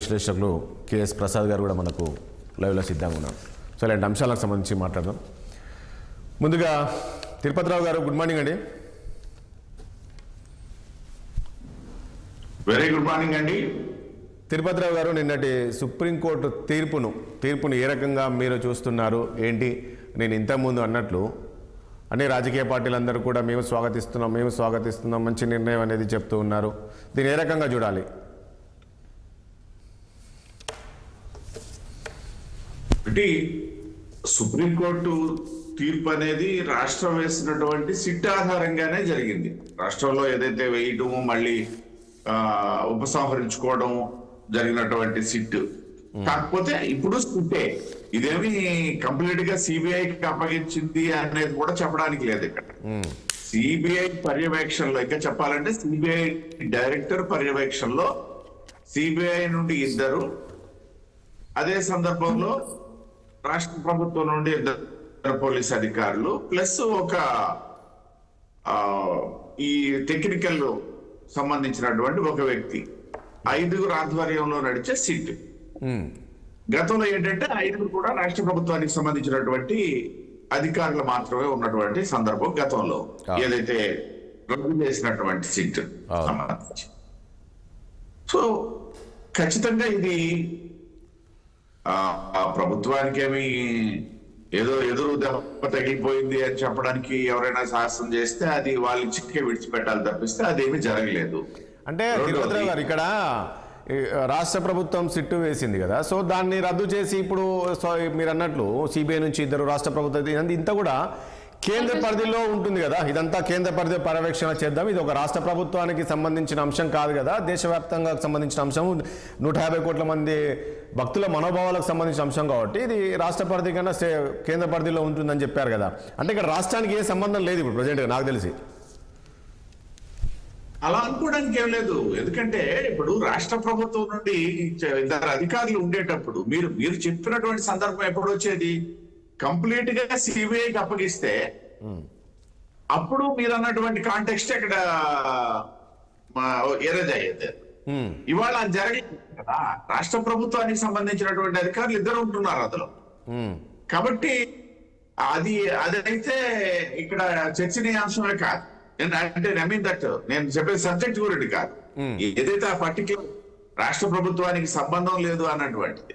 విశ్లేషకులు కెఎస్ ప్రసాద్ గారు కూడా మనకు లైవ్లో సిద్ధంగా ఉన్నారు. సో ఇలాంటి అంశాలకు సంబంధించి మాట్లాడదాం. ముందుగా తిరుపతిరావు గారు, గుడ్ మార్నింగ్ అండి. వెరీ గుడ్ మార్నింగ్ అండి. తిరుపతిరావు గారు, నిన్నటి సుప్రీంకోర్టు తీర్పును ఏ రకంగా మీరు చూస్తున్నారు ఏంటి? నేను ఇంతకుముందు అన్నట్లు అన్ని రాజకీయ పార్టీలందరూ కూడా మేము స్వాగతిస్తున్నాం మంచి నిర్ణయం అనేది చెప్తూ ఉన్నారు. దీన్ని ఏ రకంగా చూడాలి? అంటే సుప్రీంకోర్టు తీర్పు అనేది రాష్ట్రం వేసినటువంటి సిట్ ఆధారంగానే జరిగింది. రాష్ట్రంలో ఏదైతే వేయటం మళ్ళీ ఉపసంహరించుకోవడం జరిగినటువంటి సిట్. కాకపోతే ఇప్పుడు సిట్టే, ఇదేమి కంప్లీట్ గా సిబిఐకి అప్పగించింది అనేది కూడా చెప్పడానికి లేదు. ఇక్కడ సిబిఐ పర్యవేక్షణలో, ఇంకా చెప్పాలంటే సిబిఐ డైరెక్టర్ పర్యవేక్షణలో సిబిఐ నుండి 2, అదే సందర్భంలో రాష్ట్ర ప్రభుత్వం నుండి 2 పోలీస్ అధికారులు ప్లస్ ఒక ఈ టెక్నికల్ సంబంధించినటువంటి ఒక వ్యక్తి, 5 ఆధ్వర్యంలో నడిచే సిట్. గతంలో ఏంటంటే 5 కూడా రాష్ట్ర ప్రభుత్వానికి సంబంధించినటువంటి అధికారులు మాత్రమే ఉన్నటువంటి సందర్భం గతంలో, ఏదైతే రద్దు చేసినటువంటి సిట్ సంబంధించి. సో ఖచ్చితంగా ఇది ప్రభుత్వానికి ఏమి ఏదో ఎదురు దెబ్బ తగిలిపోయింది అని చెప్పడానికి ఎవరైనా సాహసం చేస్తే అది వాళ్ళ చిక్కే విడిచిపెట్టాలి తప్పిస్తే అదేమీ జరగలేదు. అంటే తిరుపతిరావు గారు, ఇక్కడ రాష్ట్ర ప్రభుత్వం సిట్టు వేసింది కదా, సో దాన్ని రద్దు చేసి ఇప్పుడు మీరు అన్నట్లు సిబిఐ నుంచి 2 రాష్ట్ర ప్రభుత్వం, ఇంత కూడా కేంద్ర పరిధిలో ఉంటుంది కదా, ఇదంతా కేంద్ర పరిధి పర్యవేక్షణ చేద్దాం, ఇది ఒక రాష్ట్ర ప్రభుత్వానికి సంబంధించిన అంశం కాదు కదా, దేశవ్యాప్తంగా సంబంధించిన అంశం, 150 కోట్ల మంది భక్తుల మనోభావాలకు సంబంధించిన అంశం కాబట్టి ఇది రాష్ట్ర పరిధి కన్నా కేంద్ర పరిధిలో ఉంటుందని చెప్పారు కదా. అంటే ఇక్కడ రాష్ట్రానికి ఏ సంబంధం లేదు ఇప్పుడు ప్రజెంట్గా నాకు తెలిసి. అలా అనుకోవడానికి ఏం లేదు. ఎందుకంటే ఇప్పుడు రాష్ట్ర ప్రభుత్వం నుండి 2 అధికారులు ఉండేటప్పుడు మీరు చెప్పినటువంటి సందర్భం ఎప్పుడు వచ్చేది, కంప్లీట్ గా సిబిఐకి అప్పగిస్తే అప్పుడు మీరు అన్నటువంటి కాంటెక్స్ట్ ఇక్కడ ఎరేజ్ అయ్యేది. ఇవాళ అది జరగలేదు కదా. రాష్ట్ర ప్రభుత్వానికి సంబంధించినటువంటి అధికారులు 2 ఉంటున్నారు అందులో. కాబట్టి అదైతే ఇక్కడ చర్చనీయాంశమే కాదు. అంటే ఐ మీన్ దట్ నేను చెప్పే సబ్జెక్ట్ గురించి కాదు, ఏదైతే ఆ పర్టికులర్ రాష్ట్ర ప్రభుత్వానికి సంబంధం లేదు అన్నటువంటిది.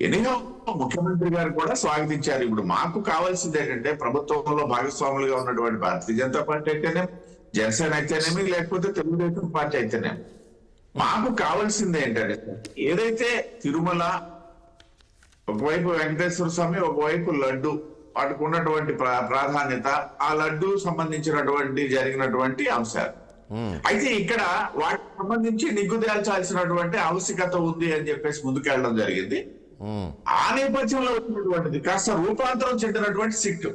ఎన్నో ముఖ్యమంత్రి గారు కూడా స్వాగతించారు. ఇప్పుడు మాకు కావాల్సింది ఏంటంటే ప్రభుత్వంలో భాగస్వాములుగా ఉన్నటువంటి భారతీయ జనతా పార్టీ అయితేనేమి, జనసేన అయితేనేమి, లేకపోతే తెలుగుదేశం పార్టీ అయితేనేమి, మాకు కావాల్సింది ఏంటంటే ఏదైతే తిరుమల ఒకవైపు వెంకటేశ్వర స్వామి, ఒకవైపు లడ్డు, వాటికి ఉన్నటువంటి ప్రాధాన్యత, ఆ లడ్డు సంబంధించినటువంటి జరిగినటువంటి అంశాలు. అయితే ఇక్కడ వాటికి సంబంధించి నిగ్గు తేల్చాల్సినటువంటి ఆవశ్యకత ఉంది అని చెప్పేసి ముందుకెళ్ళడం జరిగింది. ఆ నేపథ్యంలో ఉన్నటువంటిది కాస్త రూపాంతరం చెందినటువంటి సిట్.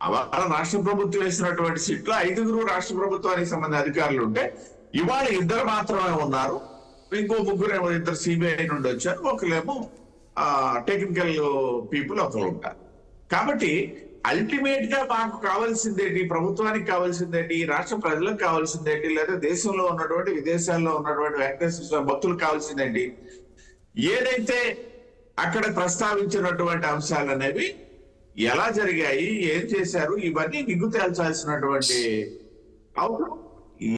అవాళ రాష్ట్ర ప్రభుత్వం వేసినటువంటి సిట్లో 5 రాష్ట్ర ప్రభుత్వానికి సంబంధించిన అధికారులు ఉంటే ఇవాళ 2 మాత్రమే ఉన్నారు. ఇంకో 3 2 సిబిఐ నుండి వచ్చారు, ఒకరేమో టెక్నికల్ పీపుల్ ఒకరు ఉంటారు. కాబట్టి అల్టిమేట్ గా మాకు కావాల్సిందేంటి, ప్రభుత్వానికి కావాల్సిందేంటి, రాష్ట్ర ప్రజలకు కావాల్సిందేంటి, లేదా దేశంలో ఉన్నటువంటి విదేశాల్లో ఉన్నటువంటి వెంకటేశ్వర స్వామి భక్తులకు కావాల్సిందేంటి, ఏదైతే అక్కడ ప్రస్తావించినటువంటి అంశాలు అనేవి ఎలా జరిగాయి, ఏం చేశారు, ఇవన్నీ నిగ్గు తేల్చాల్సినటువంటి అవసరం